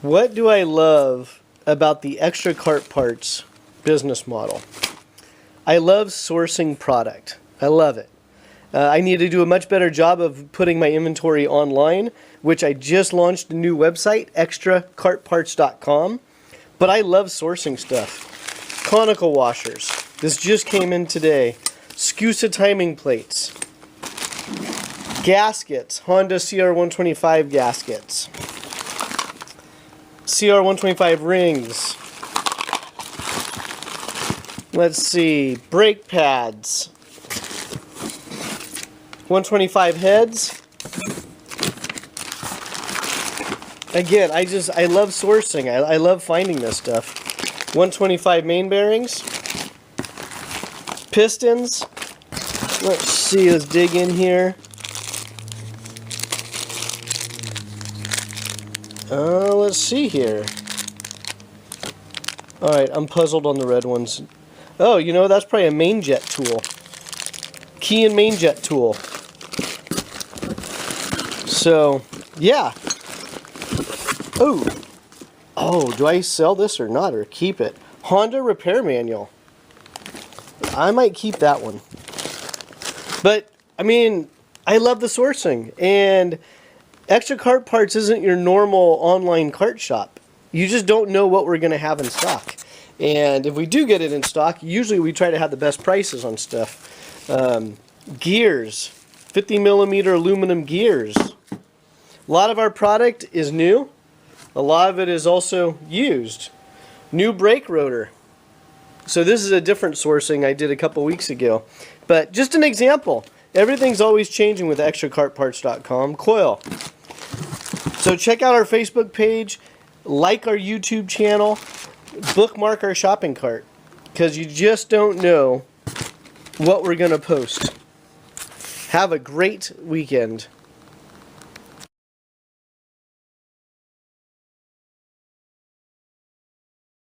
What do I love about the Extra Cart Parts business model? I love sourcing product. I love it. I need to do a much better job of putting my inventory online, which I just launched a new website, extracartparts.com. But I love sourcing stuff. Conical washers. This just came in today. SKUSA timing plates. Gaskets. Honda CR125 gaskets. CR125 rings. Let's see. Brake pads. 125 heads. Again, I love sourcing. I love finding this stuff. 125 main bearings. Pistons. Let's see, let's dig in here. Let's see here. Alright, I'm puzzled on the red ones. Oh, you know, that's probably a main jet tool. Key and main jet tool. So, yeah. Oh, do I sell this or not, or keep it? Honda repair manual. I might keep that one. But, I mean, I love the sourcing. And Extra Cart Parts isn't your normal online cart shop. You just don't know what we're going to have in stock. And if we do get it in stock, usually we try to have the best prices on stuff. Gears. 50 millimeter aluminum gears. A lot of our product is new. A lot of it is also used. New brake rotor. So this is a different sourcing I did a couple weeks ago. But just an example. Everything's always changing with extracartparts.com. Coil. So check out our Facebook page. Like our YouTube channel. Bookmark our shopping cart. Because you just don't know what we're going to post. Have a great weekend.